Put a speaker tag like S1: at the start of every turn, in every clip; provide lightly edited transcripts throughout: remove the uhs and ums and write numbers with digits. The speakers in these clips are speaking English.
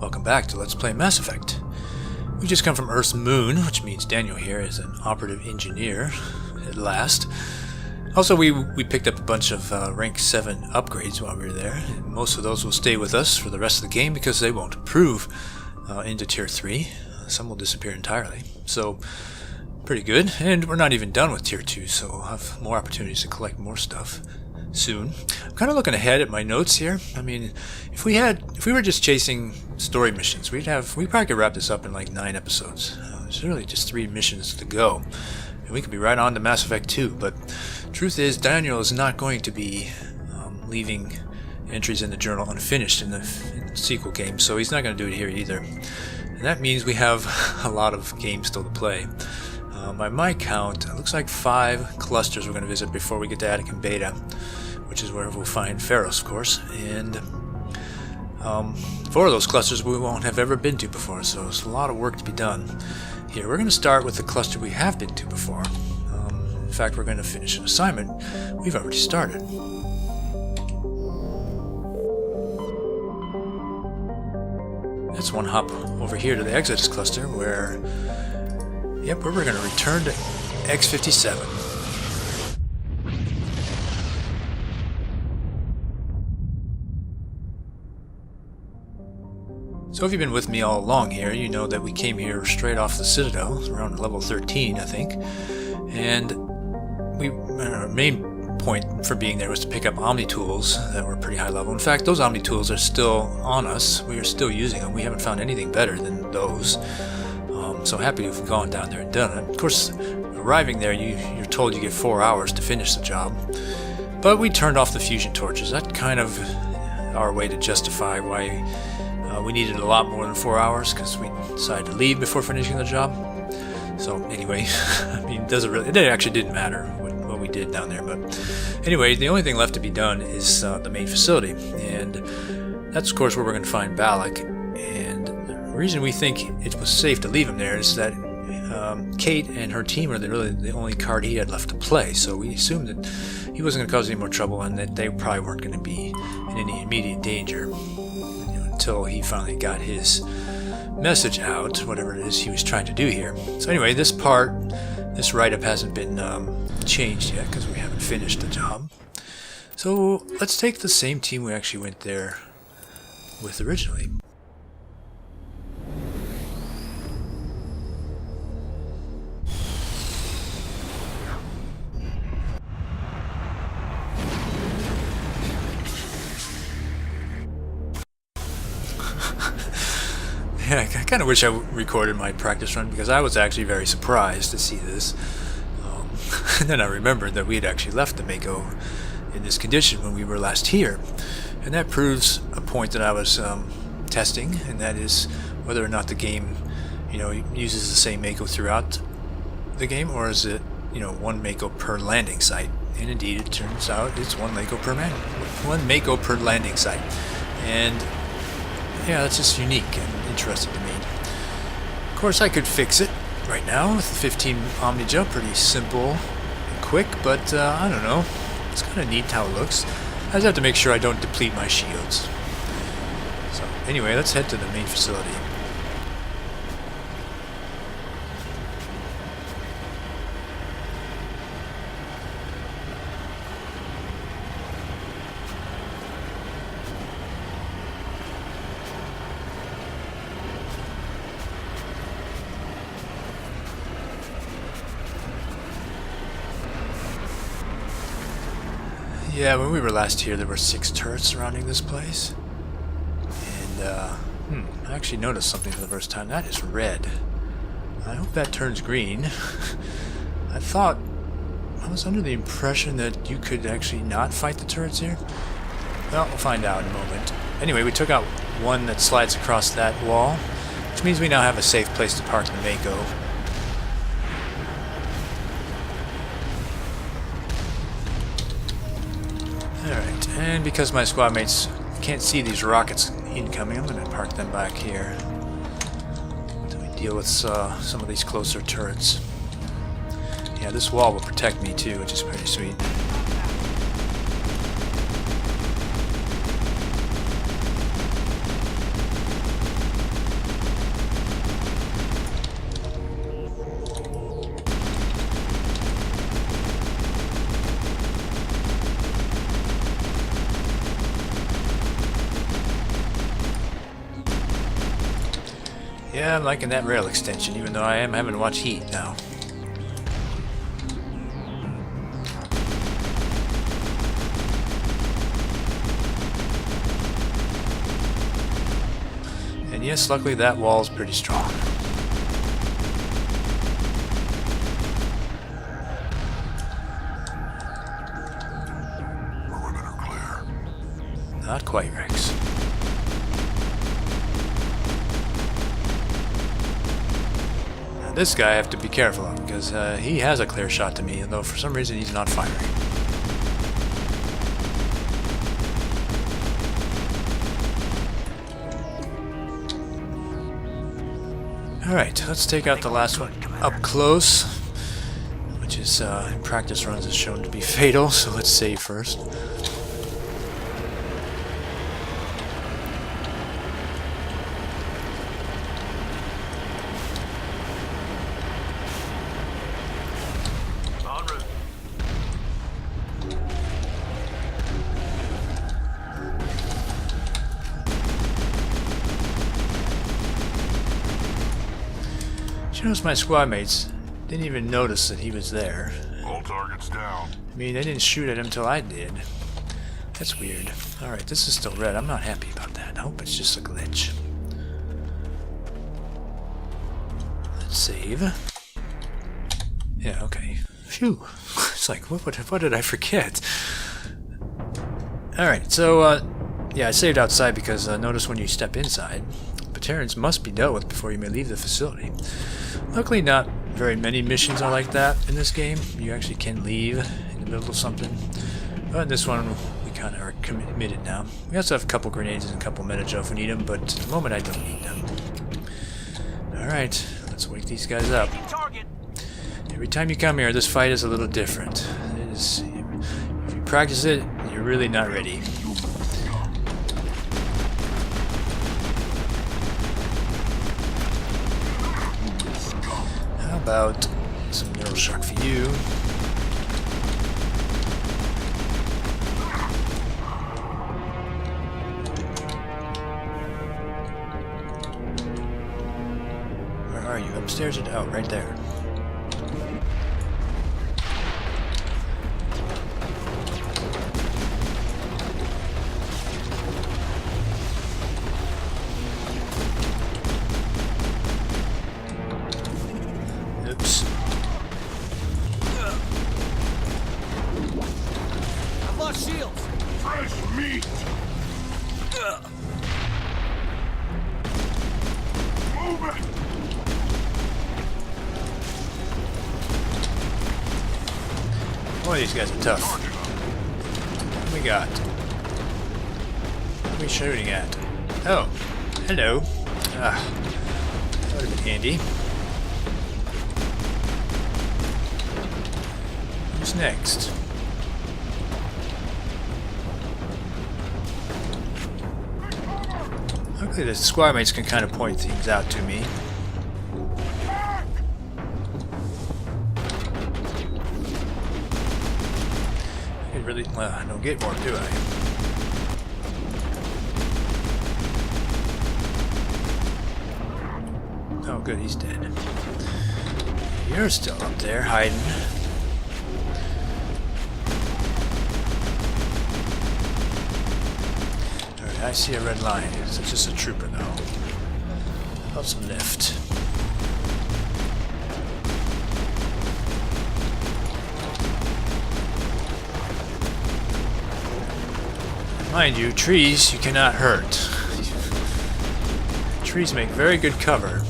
S1: Welcome back to Let's Play Mass Effect. We just come from Earth's moon, which means Daniel here is an operative engineer, at last. Also, we picked up a bunch of rank 7 upgrades while we were there, and most of those will stay with us for the rest of the game because they won't improve into Tier 3. Some will disappear entirely, so pretty good. And we're not even done with Tier 2, so we'll have more opportunities to collect more stuff soon. I'm kind of looking ahead at my notes here. I mean, if we were just chasing story missions, we probably could wrap this up in like 9 episodes. There's really just 3 missions to go, and we could be right on to Mass Effect 2. But truth is, Daniel is not going to be leaving entries in the journal unfinished in the sequel game, so he's not going to do it here either. And that means we have a lot of games still to play. By my count, it looks like 5 clusters we're going to visit before we get to Attic and Beta, which is where we'll find Pharos, of course, and 4 of those clusters we won't have ever been to before, so there's a lot of work to be done here. We're going to start with the cluster we have been to before. In fact, we're going to finish an assignment we've already started. Let's one hop over here to the Exodus cluster where we're going to return to X57. So if you've been with me all along here, you know that we came here straight off the Citadel, around level 13, I think. And our main point for being there was to pick up omni-tools that were pretty high level. In fact, those omni-tools are still on us. We are still using them. We haven't found anything better than those. So happy to have gone down there and done it. Of course, arriving there, you're told you get 4 hours to finish the job. But we turned off the fusion torches. That's kind of our way to justify why we needed a lot more than 4 hours, because we decided to leave before finishing the job. So anyway, I mean, it actually didn't matter what we did down there. But anyway, the only thing left to be done is the main facility. And that's, of course, where we're going to find Balak. And the reason we think it was safe to leave him there is that Kate and her team are really the only card he had left to play, so we assumed that he wasn't going to cause any more trouble and that they probably weren't going to be in any immediate danger until he finally got his message out, whatever it is he was trying to do here. So anyway, this write-up hasn't been changed yet because we haven't finished the job. So let's take the same team we actually went there with originally. Yeah, I kind of wish I recorded my practice run because I was actually very surprised to see this. And then I remembered that we had actually left the Mako in this condition when we were last here. And that proves a point that I was testing, and that is whether or not the game, uses the same Mako throughout the game, or is it, 1 Mako per landing site. And indeed, it turns out it's 1 Mako per landing site. And yeah, that's just unique and interesting to me. Of course, I could fix it right now with the 15 Omni jump. Pretty simple and quick, but I don't know. It's kind of neat how it looks. I just have to make sure I don't deplete my shields. So anyway, let's head to the main facility. Yeah, when we were last here, there were 6 turrets surrounding this place. And, I actually noticed something for the first time. That is red. I hope that turns green. I was under the impression that you could actually not fight the turrets here. Well, we'll find out in a moment. Anyway, we took out one that slides across that wall, which means we now have a safe place to park the Mako. Alright, and because my squad mates can't see these rockets incoming, I'm going to park them back here until we deal with some of these closer turrets. Yeah, this wall will protect me too, which is pretty sweet. Yeah, I'm liking that rail extension, even though I am having to watch heat now. And yes, luckily that wall's pretty strong.
S2: Perimeter clear.
S1: Not quite, Rex. Now this guy I have to be careful of, because he has a clear shot to me, although for some reason he's not firing. Alright, let's take out the last one up close, which is, in practice runs is shown to be fatal, so let's save first.
S2: En route.
S1: You notice my squad mates didn't even notice that he was there.
S2: All targets down.
S1: I mean, they didn't shoot at him till I did. That's weird. Alright, this is still red. I'm not happy about that. I hope it's just a glitch. Let's save. Yeah, okay. Phew. It's like, what did I forget? Alright, so, yeah, I saved outside because notice when you step inside, Terrans must be dealt with before you may leave the facility. Luckily, not very many missions are like that in this game. You actually can leave in the middle of something. But in this one, we kind of are committed now. We also have a couple grenades and a couple meta-gel if we need them, but at the moment I don't need them. Alright, let's wake these guys up. Every time you come here, this fight is a little different. It is, if you practice it, you're really not ready. About some neural shock for you. Where are you? Upstairs or out? Right there. Oops.
S3: I've lost shields.
S2: Fresh meat. Move it.
S1: Boy, these guys are tough. What we got? What are we shooting at? Oh, hello. Ah, that would have been handy. Who's next? Luckily, the squad mates can kind of point things out to me. I really, well, I don't get more, do I? Oh, good, he's dead. You're still up there, hiding. Alright, I see a red line. It's just a trooper, though. How's the lift? Mind you, trees you cannot hurt. Trees make very good cover.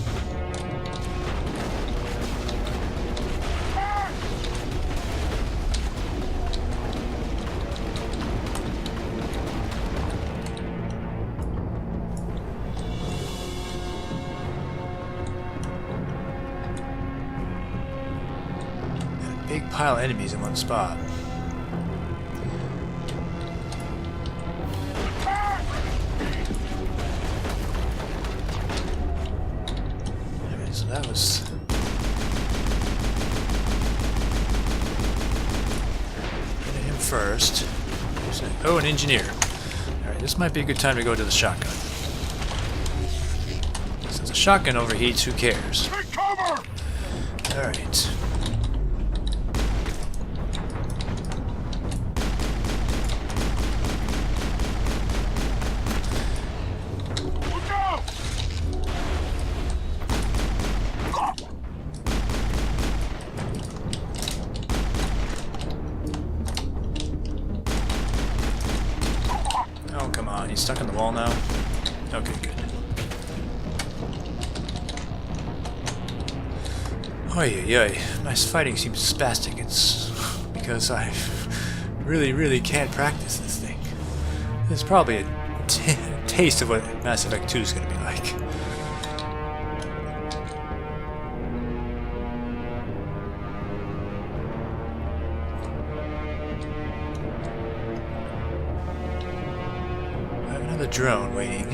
S1: Big pile of enemies in one spot. Okay, so that was... Get him first. Oh, an engineer. Alright, this might be a good time to go to the shotgun. Since the shotgun overheats, who cares?
S2: Take cover!
S1: Alright.
S2: Look out!
S1: Oh, come on. He's stuck on the wall now? Okay, good. Oy, oy, my fighting seems spastic. It's because I really can't practice this thing. It's probably a taste of what Mass Effect 2 is going to be like. I have another drone waiting.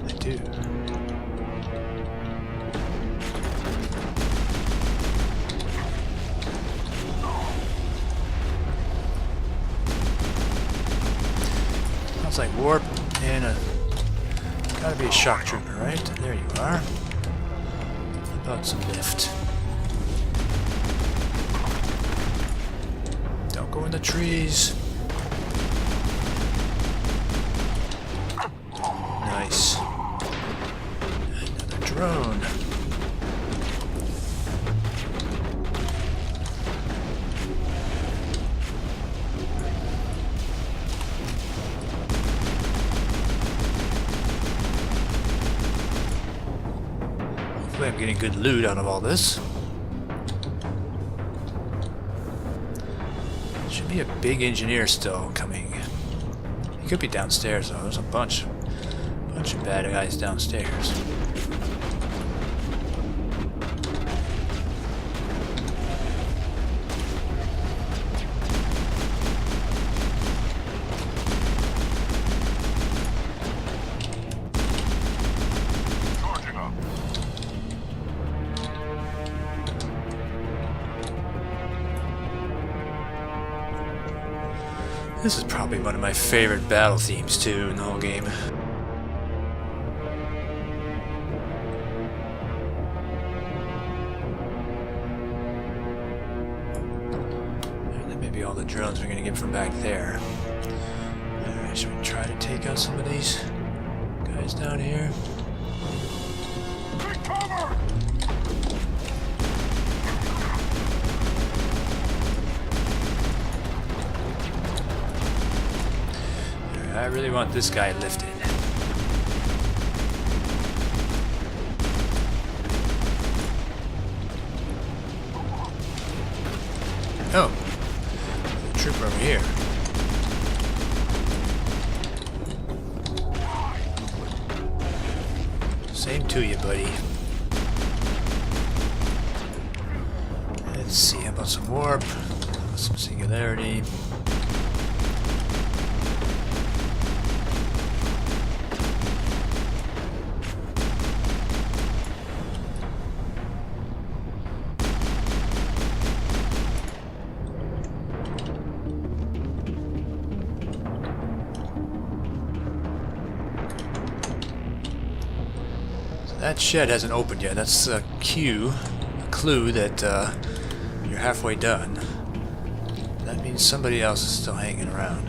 S1: I do. Sounds like warp and a... Gotta be a shock trooper, right? There you are. What about some lift? Don't go in the trees. Nice. Another drone. Hopefully I'm getting good loot out of all this. Should be a big engineer still coming. He could be downstairs though. There's a bunch of bad guys downstairs.
S2: Charging up.
S1: This is probably one of my favorite battle themes too in the whole game. And that may be all the drones we're gonna get from back there. Alright, should we try to take out some of these guys down here?
S2: Take cover!
S1: Alright, I really want this guy lifted. Oh, there's a trooper over here. Same to you, buddy. Let's see, how about some warp? Some singularity. That shed hasn't opened yet. That's a clue that you're halfway done. That means somebody else is still hanging around.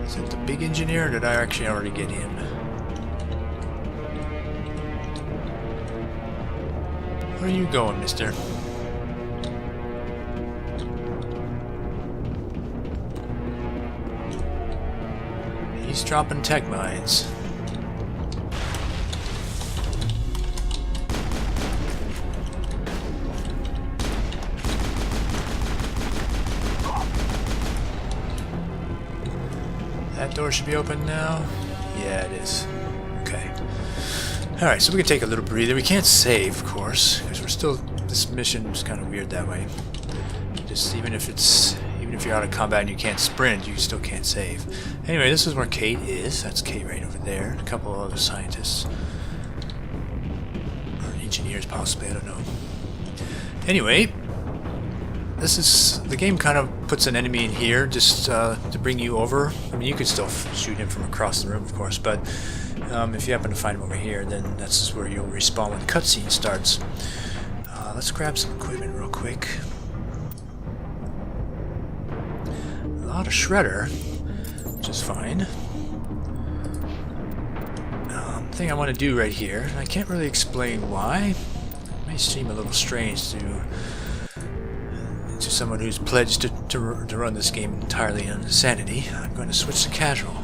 S1: Is it the big engineer, or did I actually already get him? Where are you going, mister? He's dropping tech mines. That door should be open now? Yeah, it is. Okay. Alright, so we can take a little breather. We can't save, of course, because we're still... This mission is kind of weird that way. Just even if you're out of combat and you can't sprint, you still can't save. Anyway, this is where Kate is. That's Kate right over there. And a couple of other scientists. Or engineers, possibly. I don't know. Anyway, this is the game kind of puts an enemy in here just to bring you over. I mean, you could still shoot him from across the room, of course, but if you happen to find him over here, then that's where you'll respawn when the cutscene starts. Let's grab some equipment real quick. A lot of shredder, which is fine. Thing I want to do right here, and I can't really explain why. It may seem a little strange to someone who's pledged to run this game entirely on sanity. I'm going to switch to casual.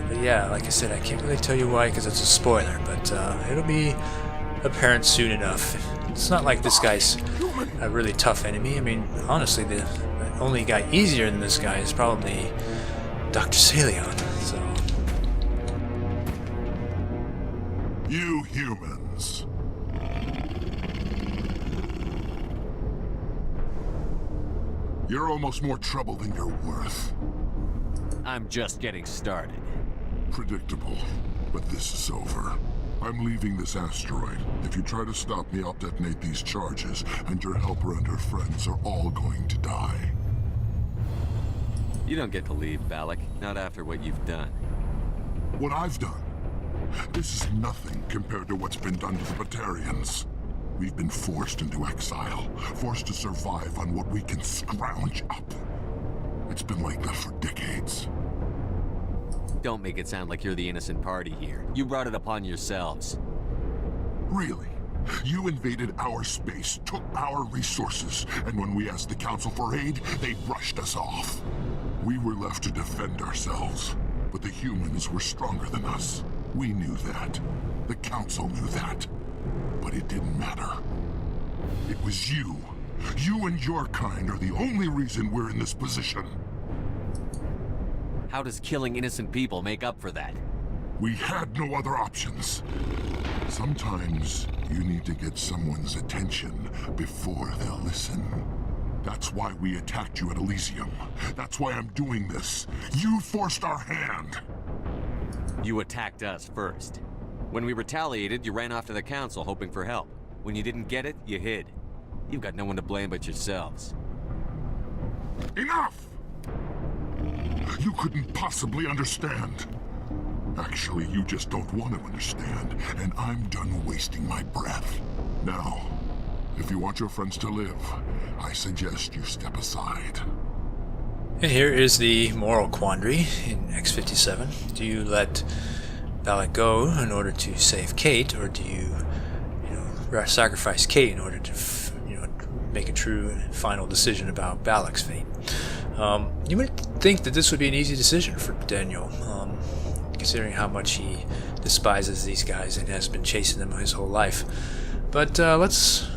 S1: But yeah, like I said, I can't really tell you why because it's a spoiler, but it'll be apparent soon enough. It's not like this guy's a really tough enemy. I mean, honestly, the only guy easier than this guy is probably Dr. Salion. So.
S2: You humans. You're almost more trouble than you're worth.
S3: I'm just getting started.
S2: Predictable, but this is over. I'm leaving this asteroid. If you try to stop me, I'll detonate these charges, and your helper and her friends are all going to die.
S4: You don't get to leave, Balak. Not after what you've done.
S2: What I've done? This is nothing compared to what's been done to the Batarians. We've been forced into exile, forced to survive on what we can scrounge up. It's been like that for decades.
S4: Don't make it sound like you're the innocent party here. You brought it upon yourselves.
S2: Really? You invaded our space, took our resources, and when we asked the Council for aid, they brushed us off. We were left to defend ourselves, but the humans were stronger than us. We knew that. The Council knew that. But it didn't matter. It was you. You and your kind are the only reason we're in this position.
S4: How does killing innocent people make up for that?
S2: We had no other options. Sometimes you need to get someone's attention before they'll listen. That's why we attacked you at Elysium. That's why I'm doing this. You forced our hand.
S4: You attacked us first. When we retaliated, you ran off to the Council hoping for help. When you didn't get it, you hid. You've got no one to blame but yourselves.
S2: Enough! You couldn't possibly understand. Actually, you just don't want to understand, and I'm done wasting my breath. Now, if you want your friends to live, I suggest you step aside.
S1: And here is the moral quandary in X57. Do you let Balak go in order to save Kate, or do you, sacrifice Kate in order to, make a true final decision about Balak's fate? You might think that this would be an easy decision for Daniel, considering how much he despises these guys and has been chasing them his whole life. But let's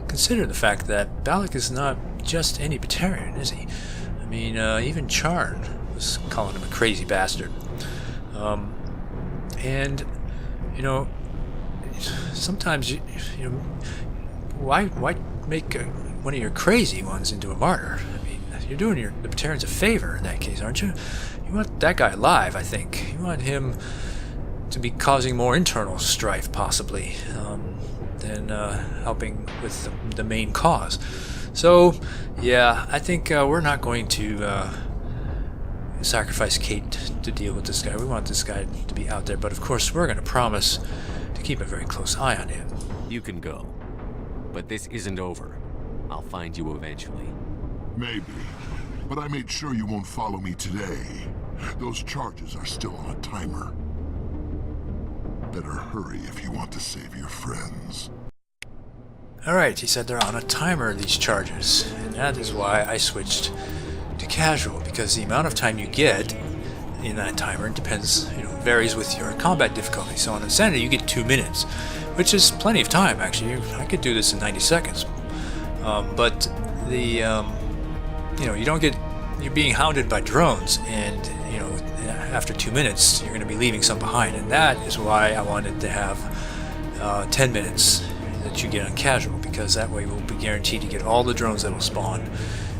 S1: consider the fact that Balak is not just any Batarian, is he? I mean, even Charn was calling him a crazy bastard. And, sometimes, why make one of your crazy ones into a martyr? I mean, you're doing the Batarians a favor in that case, aren't you? You want that guy alive, I think. You want him to be causing more internal strife, possibly, than helping with the main cause. So, yeah, I think we're not going to sacrifice Kate to deal with this guy. We want this guy to be out there, but of course we're going to promise to keep a very close eye on him.
S4: You can go. But this isn't over. I'll find you eventually.
S2: Maybe. But I made sure you won't follow me today. Those charges are still on a timer. Better hurry if you want to save your friends.
S1: Alright, he said they're on a timer, these charges. And that is why I switched to casual, because the amount of time you get in that timer depends, varies with your combat difficulty. So on Insanity you get 2 minutes, which is plenty of time, actually. I could do this in 90 seconds. But the, you don't get, you're being hounded by drones, and, after 2 minutes, you're going to be leaving some behind. And that is why I wanted to have 10 minutes that you get on casual, because that way we'll be guaranteed to get all the drones that will spawn.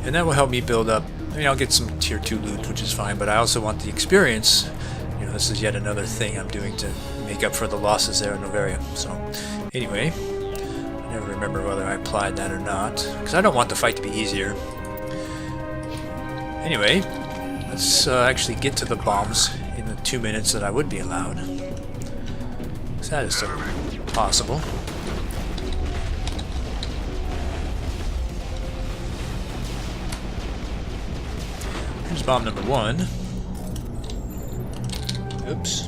S1: And that will help me build up. I'll get some tier 2 loot, which is fine, but I also want the experience. This is yet another thing I'm doing to make up for the losses there in Novaria. So, anyway, I never remember whether I applied that or not, because I don't want the fight to be easier. Anyway, let's actually get to the bombs in the 2 minutes that I would be allowed. So that is still possible. Here's bomb number 1. Oops.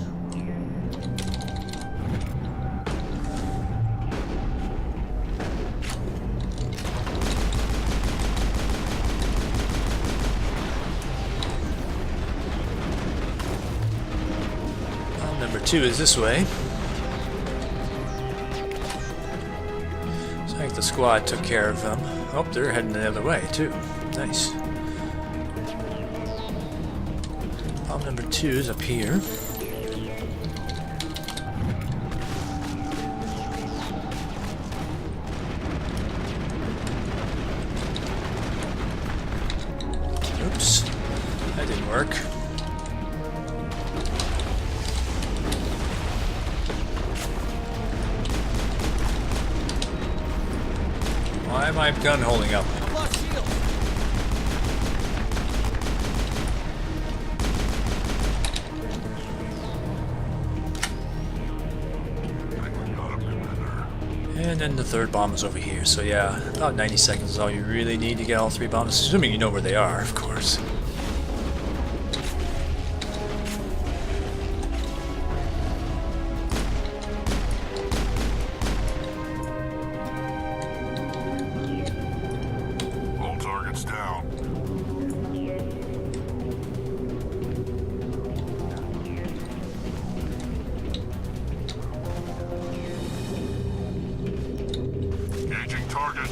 S1: Bomb number 2 is this way. Looks like the squad took care of them. Oh, they're heading the other way too. Nice. Bomb number 2 is up here. Oops, that didn't work. Why am I gun holding up? And then the third bomb is over here, so yeah, about 90 seconds is all you really need to get all 3 bombs, assuming you know where they are, of course.
S2: All targets down. Engaging target.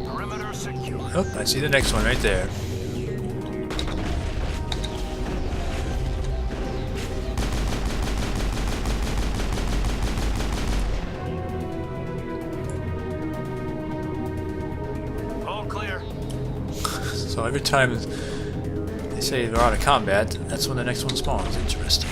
S2: Perimeter secure.
S1: Oh, I see the next one right there.
S2: All clear.
S1: So every time they say they're out of combat, that's when the next one spawns. Interesting.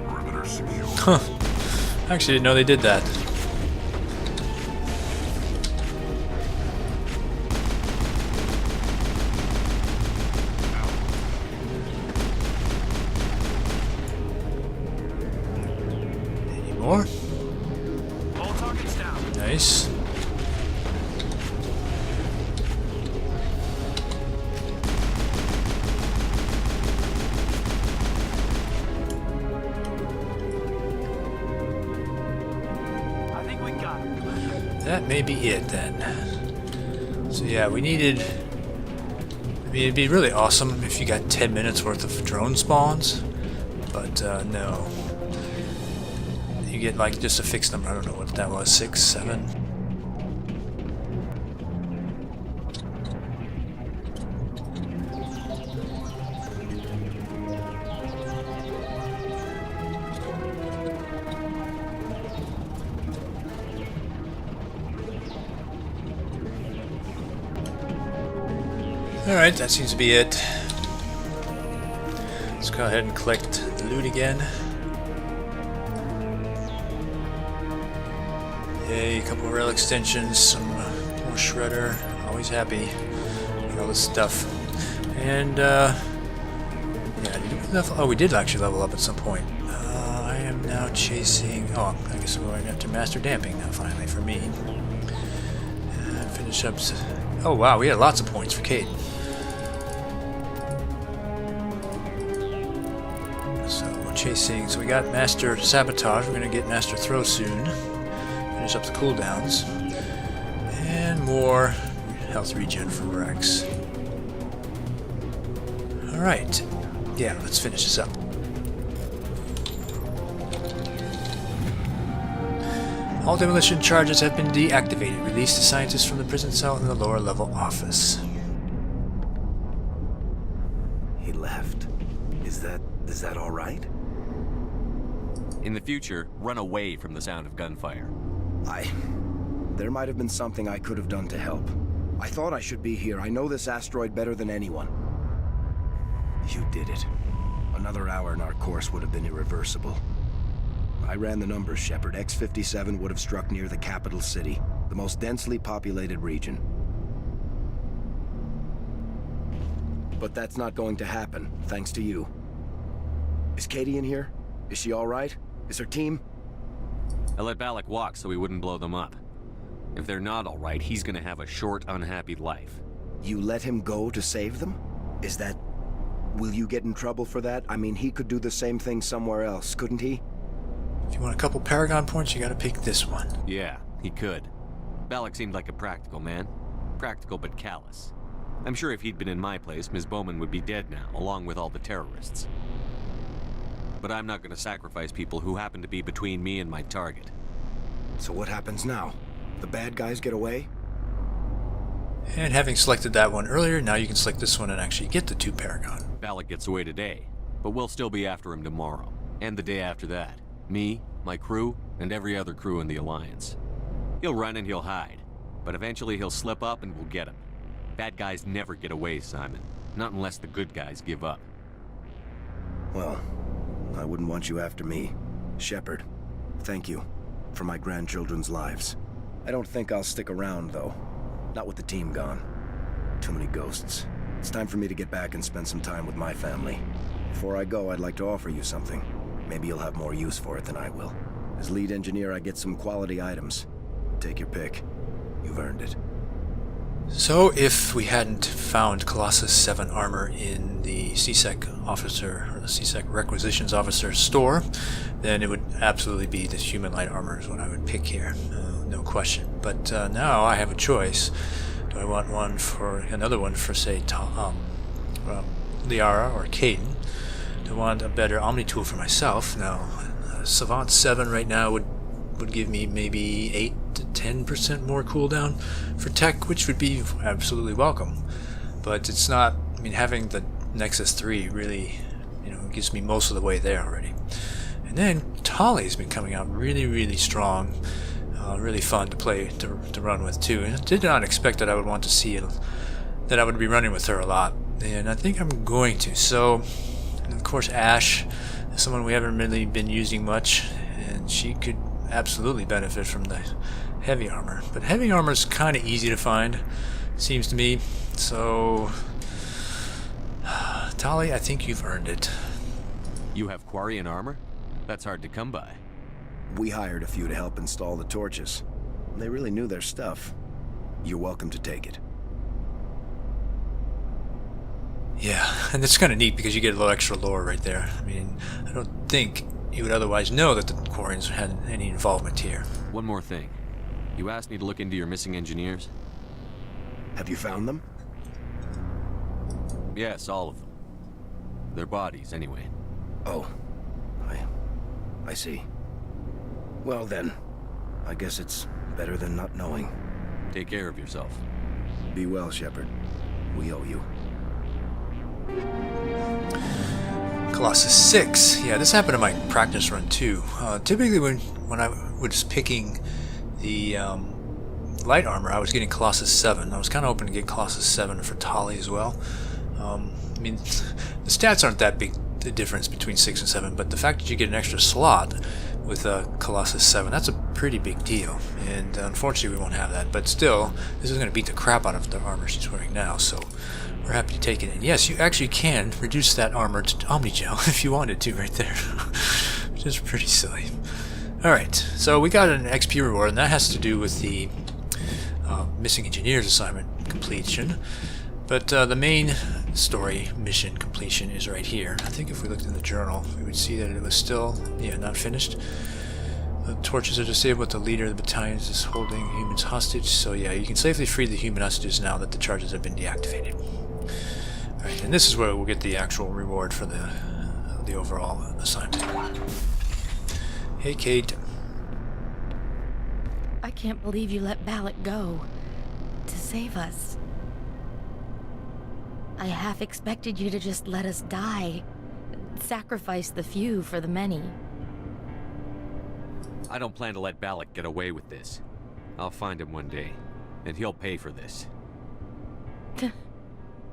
S2: Perimeter secure.
S1: Huh. I actually didn't know they did that. Any more?
S2: All targets down.
S1: Nice.
S2: I think we got it.
S1: That may be it then. So yeah, we needed... I mean, it'd be really awesome if you got 10 minutes worth of drone spawns, but no. You get like just a fixed number, I don't know what that was, 6, 7? Alright, that seems to be it. Let's go ahead and collect the loot again. Yay, a couple of rail extensions, some more shredder. Always happy with all this stuff. And, yeah, did we level? Oh, we did actually level up at some point. I am now chasing... Oh, I guess we're going after Master Damping now, finally, for me. And finish up... Oh, wow, we had lots of points for Kaidan. So we're chasing, so we got Master Sabotage, we're going to get Master Throw soon. Finish up the cooldowns. And more health regen for Rex. Alright, yeah, let's finish this up. All demolition charges have been deactivated. Release the scientists from the prison cell in the lower level office.
S5: He left. Is that all right?
S4: In the future, run away from the sound of gunfire.
S5: There might have been something I could have done to help. I thought I should be here. I know this asteroid better than anyone. You did it. Another hour in our course would have been irreversible. I ran the numbers, Shepard. X57 would have struck near the capital city, the most densely populated region. But that's not going to happen, thanks to you. Is Katie in here? Is she all right? Is her team?
S4: I let Balak walk so he wouldn't blow them up. If they're not all right, he's gonna have a short, unhappy life.
S5: You let him go to save them? Is that... Will you get in trouble for that? I mean, he could do the same thing somewhere else, couldn't he?
S1: If you want a couple Paragon points, you gotta pick this one.
S4: Yeah, he could. Balak seemed like a practical man. Practical but callous. I'm sure if he'd been in my place, Ms. Bowman would be dead now, along with all the terrorists. But I'm not gonna sacrifice people who happen to be between me and my target.
S5: So what happens now? The bad guys get away?
S1: And having selected that one earlier, now you can select this one and actually get the 2 Paragon.
S4: Balak gets away today, but we'll still be after him tomorrow, and the day after that. Me, my crew, and every other crew in the Alliance. He'll run and he'll hide, but eventually he'll slip up and we'll get him. Bad guys never get away, Simon. Not unless the good guys give up.
S5: Well, I wouldn't want you after me. Shepard, thank you for my grandchildren's lives. I don't think I'll stick around, though. Not with the team gone. Too many ghosts. It's time for me to get back and spend some time with my family. Before I go, I'd like to offer you something. Maybe you'll have more use for it than I will. As lead engineer, I get some quality items. Take your pick. You've earned it.
S1: So, if we hadn't found Colossus 7 armor in the CSEC officer, or the CSEC requisitions officer store, then it would absolutely be this human light armor is what I would pick here. No question. But now I have a choice. Do I want another one for, say, Liara or Kaidan? Do I want a better omni-tool for myself? Now, Savant 7 right now would give me maybe 8 to 10% more cooldown for tech, which would be absolutely welcome. But it's not, I mean, having the Nexus 3 really, gives me most of the way there already. And then Tali's been coming out really, really strong. Really fun to play, to run with too. And I did not expect that I would want to see it, that I would be running with her a lot. And I think I'm going to. So, and of course, Ash is someone we haven't really been using much, and she could absolutely benefit from the heavy armor. But heavy armor is kind of easy to find, seems to me. So, Tali, I think you've earned it.
S4: You have Quarian armor? That's hard to come by.
S5: We hired a few to help install the torches. They really knew their stuff. You're welcome to take it.
S1: Yeah, and it's kind of neat because you get a little extra lore right there. I mean, I don't think you would otherwise know that the Quarians had any involvement here.
S4: One more thing. You asked me to look into your missing engineers?
S5: Have you found them?
S4: Yes, all of them. Their bodies, anyway.
S5: Oh, I see. Well then, I guess it's better than not knowing.
S4: Take care of yourself.
S5: Be well, Shepard. We owe you.
S1: Colossus 6. Yeah, this happened in my practice run too. Typically when I was picking the light armor, I was getting Colossus 7. I was kind of hoping to get Colossus 7 for Tali as well. I mean, the stats aren't that big, the difference between 6 and 7, but the fact that you get an extra slot with Colossus 7, that's a pretty big deal. And unfortunately we won't have that, but still, this is going to beat the crap out of the armor she's wearing now, so we're happy to take it. And yes, you actually can reduce that armor to Omni-gel if you wanted to right there, which is pretty silly. Alright, so we got an XP reward, and that has to do with the missing engineers assignment completion. But the main story mission completion is right here. I think if we looked in the journal, we would see that it was still, not finished. The torches are disabled. The leader of the battalion is holding humans hostage. So yeah, you can safely free the human hostages now that the charges have been deactivated. Alright, and this is where we'll get the actual reward for the overall assignment. Hey, Kate.
S6: I can't believe you let Balak go. To save us. I half expected you to just let us die. Sacrifice the few for the many.
S4: I don't plan to let Balak get away with this. I'll find him one day, and he'll pay for this.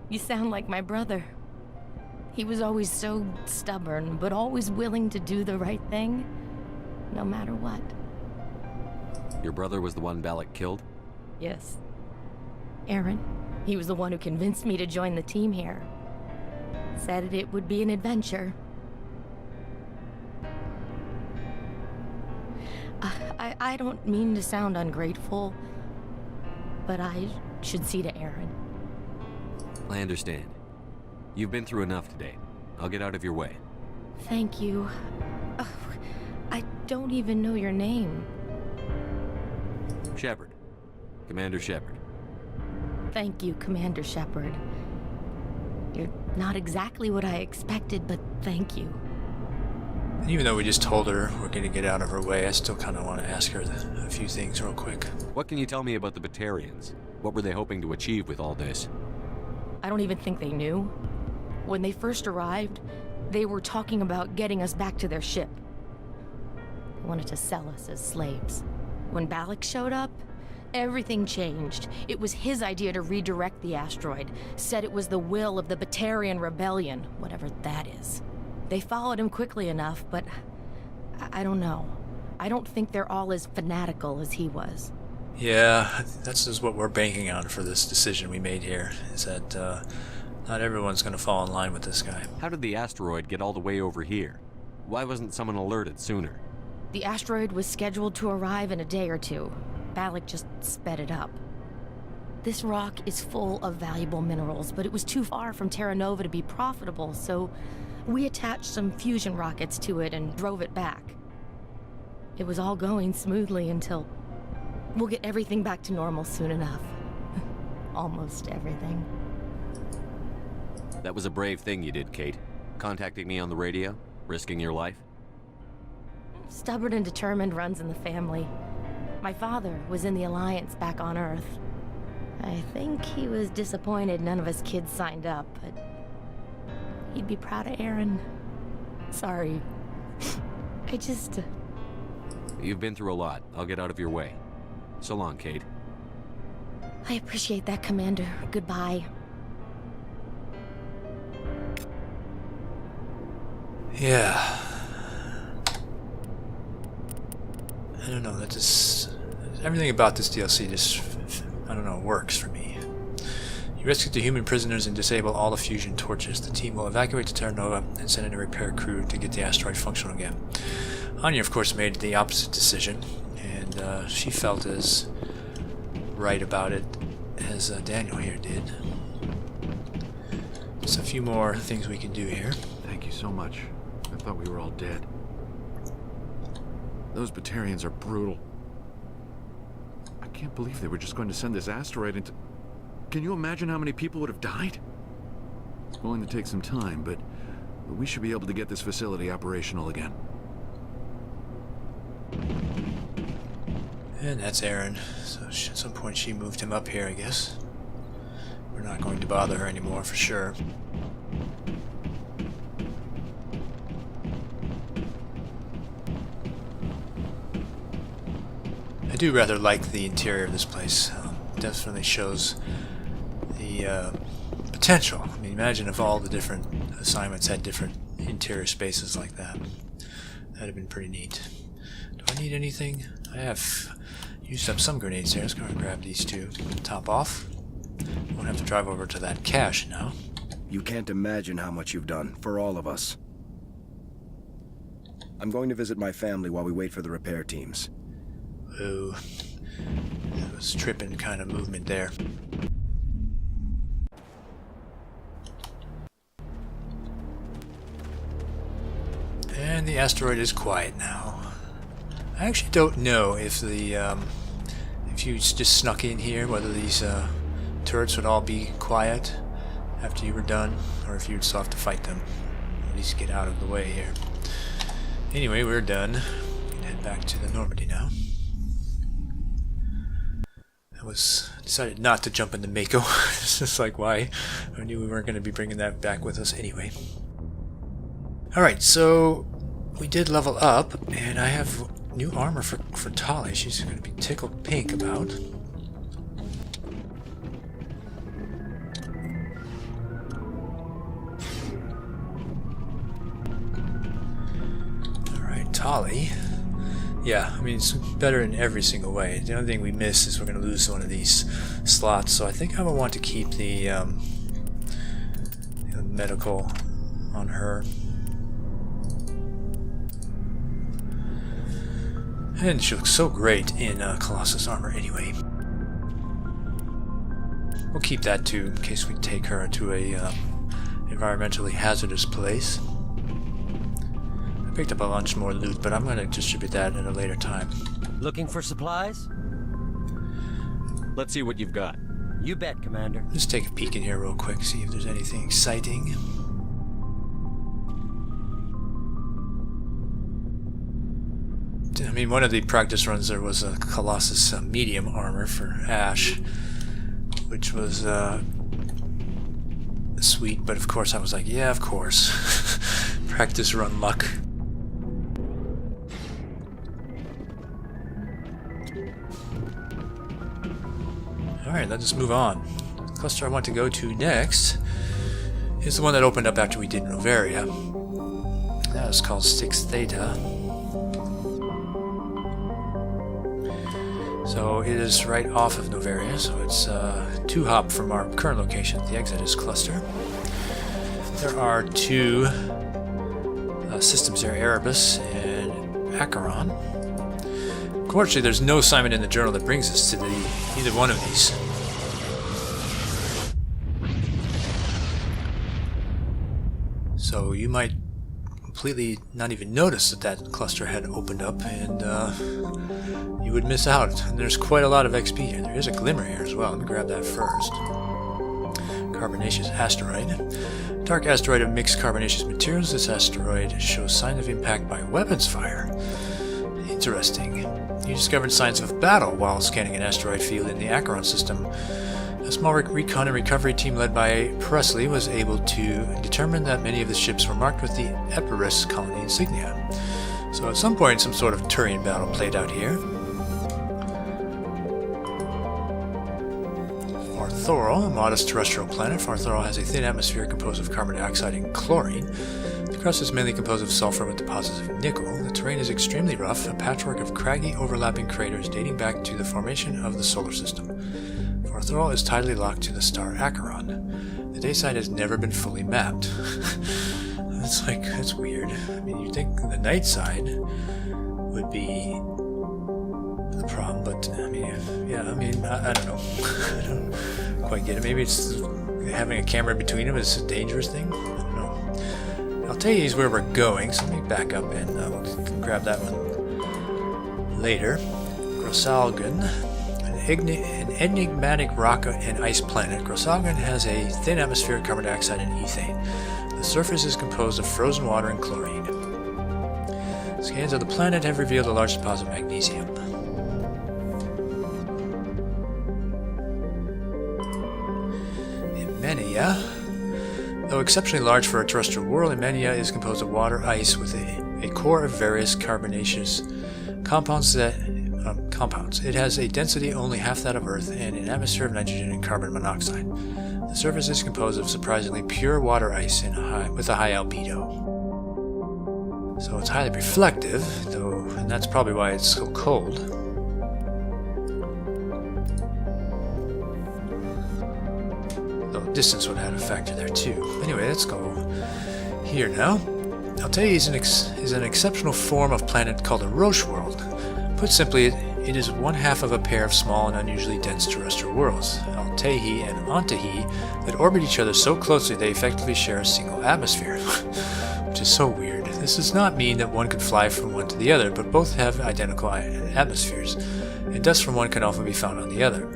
S6: You sound like my brother. He was always so stubborn, but always willing to do the right thing, no matter what.
S4: Your brother was the one Balak killed?
S6: Yes. Aaron. He was the one who convinced me to join the team here. Said it would be an adventure. I don't mean to sound ungrateful, but I should see to Aaron.
S4: I understand. You've been through enough today. I'll get out of your way.
S6: Thank you. Oh, I don't even know your name.
S4: Shepard. Commander Shepard.
S6: Thank you, Commander Shepard. You're not exactly what I expected, but thank you.
S1: And even though we just told her we're going to get out of her way, I still kind of want to ask her a few things real quick.
S4: What can you tell me about the Batarians? What were they hoping to achieve with all this?
S6: I don't even think they knew. When they first arrived, they were talking about getting us back to their ship. They wanted to sell us as slaves. When Balak showed up, everything changed. It was his idea to redirect the asteroid. Said it was the will of the Batarian Rebellion, whatever that is. They followed him quickly enough, but I don't know. I don't think they're all as fanatical as he was.
S1: Yeah, that's just what we're banking on for this decision we made here, is that not everyone's going to fall in line with this guy.
S4: How did the asteroid get all the way over here? Why wasn't someone alerted sooner?
S6: The asteroid was scheduled to arrive in a day or two. Balak just sped it up. This rock is full of valuable minerals, but it was too far from Terra Nova to be profitable, so we attached some fusion rockets to it and drove it back. It was all going smoothly until... We'll get everything back to normal soon enough. Almost everything.
S4: That was a brave thing you did, Kate. Contacting me on the radio, risking your life.
S6: Stubborn and determined runs in the family. My father was in the Alliance back on Earth. I think he was disappointed none of us kids signed up, but he'd be proud of Aaron. Sorry. I just...
S4: You've been through a lot. I'll get out of your way. So long, Kate.
S6: I appreciate that, Commander. Goodbye.
S1: Yeah. I don't know, that just... Everything about this DLC just, I don't know, works for me. You rescue the human prisoners and disable all the fusion torches. The team will evacuate to Terra Nova and send in a repair crew to get the asteroid functional again. Anya, of course, made the opposite decision, and she felt as right about it as Daniel here did. Just a few more things we can do here.
S7: Thank you so much. I thought we were all dead. Those Batarians are brutal. I can't believe they were just going to send this asteroid into... Can you imagine how many people would have died? It's going to take some time, but we should be able to get this facility operational again.
S1: And that's Aaron. So at some point she moved him up here, I guess. We're not going to bother her anymore, for sure. I do rather like the interior of this place. Definitely shows the potential. I mean, imagine if all the different assignments had different interior spaces like that. That'd have been pretty neat. Do I need anything? I have used up some grenades here. Let's go and grab these two. Top off. Won't have to drive over to that cache now.
S5: You can't imagine how much you've done, for all of us. I'm going to visit my family while we wait for the repair teams.
S1: Ooh. That was tripping kind of movement there. And the asteroid is quiet now. I actually don't know if the if you just snuck in here, whether these turrets would all be quiet after you were done, or if you'd still have to fight them. At least get out of the way here. Anyway, we're done. We can head back to the Normandy now. decided not to jump into Mako. It's just like, why? I knew we weren't going to be bringing that back with us anyway. Alright, so we did level up, and I have new armor for Tali. She's going to be tickled pink about. Alright, Tali. Yeah, I mean, it's better in every single way. The only thing we miss is we're going to lose one of these slots, so I think I would want to keep the medical on her. And she looks so great in Colossus armor anyway. We'll keep that too, in case we take her to a environmentally hazardous place. I picked up a bunch more loot, but I'm going to distribute that at a later time.
S8: Looking for supplies?
S4: Let's see what you've got.
S8: You bet, Commander.
S1: Just take a peek in here real quick, see if there's anything exciting. I mean, one of the practice runs there was a Colossus medium armor for Ash, which was sweet, but of course I was like, yeah, of course. Practice run luck. Alright, let's just move on. The cluster I want to go to next is the one that opened up after we did Novaria. That is called 6 Theta. So it is right off of Novaria, so it's 2 hop from our current location at the Exodus cluster. There are 2 systems there, Erebus and Acheron. Unfortunately, there's no assignment in the journal that brings us to either one of these. So you might completely not even notice that that cluster had opened up, and you would miss out. And there's quite a lot of XP here. There is a glimmer here as well. Let me grab that first. Carbonaceous asteroid. Dark asteroid of mixed carbonaceous materials. This asteroid shows signs of impact by weapons fire. Interesting. You discovered signs of battle while scanning an asteroid field in the Acheron system. A small recon and recovery team led by Presley was able to determine that many of the ships were marked with the Epirus colony insignia. So at some point some sort of Turian battle played out here. Farthoral, a modest terrestrial planet. Farthoral has a thin atmosphere composed of carbon dioxide and chlorine. The crust is mainly composed of sulfur with deposits of nickel. The terrain is extremely rough, a patchwork of craggy overlapping craters dating back to the formation of the solar system. Farthoral is tidally locked to the star Acheron. The day side has never been fully mapped. That's weird. I mean, you'd think the night side would be the problem, but I don't know. I don't quite get it. Maybe it's having a camera between them is a dangerous thing. I don't know. I'll tell you where we're going, so let me back up and we'll grab that one later. Grossalgan. An enigmatic rock and ice planet, Grossalgan has a thin atmosphere of carbon dioxide and ethane. The surface is composed of frozen water and chlorine. Scans of the planet have revealed a large deposit of magnesium. Imenia. Though exceptionally large for a terrestrial world, Imenia is composed of water, ice, with a core of various carbonaceous compounds. It has a density only half that of Earth and an atmosphere of nitrogen and carbon monoxide. The surface is composed of surprisingly pure water ice with a high albedo. So it's highly reflective, though, and that's probably why it's so cold. Though distance would have a factor there too. Anyway, let's go here now. Altair is an exceptional form of planet called a Roche world. Put simply, it is one half of a pair of small and unusually dense terrestrial worlds, Altahi and Antahi, that orbit each other so closely they effectively share a single atmosphere. Which is so weird. This does not mean that one could fly from one to the other, but both have identical atmospheres, and dust from one can often be found on the other.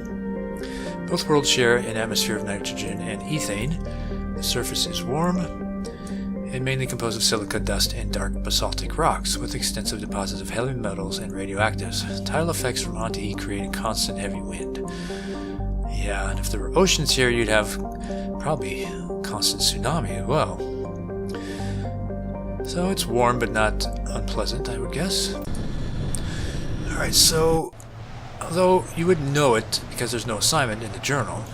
S1: Both worlds share an atmosphere of nitrogen and ethane. The surface is warm, and mainly composed of silica, dust, and dark basaltic rocks, with extensive deposits of heavy metals and radioactives. Tidal effects from Auntie create a constant heavy wind. Yeah, and if there were oceans here, you'd have probably constant tsunami as well. So it's warm, but not unpleasant, I would guess. Alright, so although you wouldn't know it because there's no assignment in the journal,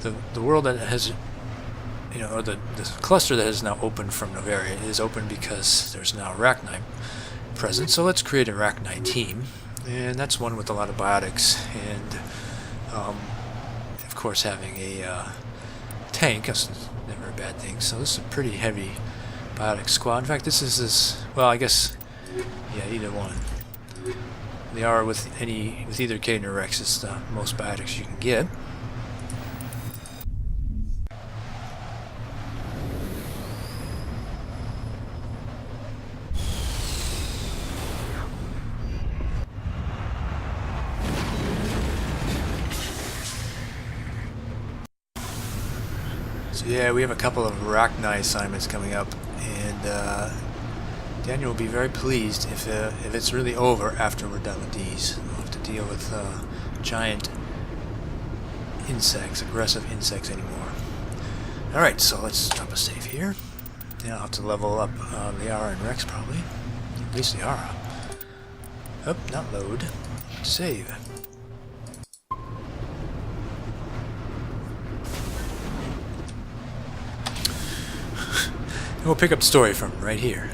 S1: the world that has, you know, or the cluster that has now opened from Novaria is open because there's now Arachnite present. So let's create a Arachnite team, and that's one with a lot of biotics, and of course having a tank is never a bad thing. So this is a pretty heavy biotic squad. In fact, this is well, I guess, yeah, either one. They are with either Kaidan or Rex. It's the most biotics you can get. So yeah, we have a couple of Arachnite assignments coming up, and Daniel will be very pleased if it's really over after we're done with these. We'll have to deal with giant insects, aggressive insects anymore. Alright, so let's drop a save here. Now I'll have to level up Liara and Rex probably. At least Liara. Oh, not load. Save. And we'll pick up the story from right here.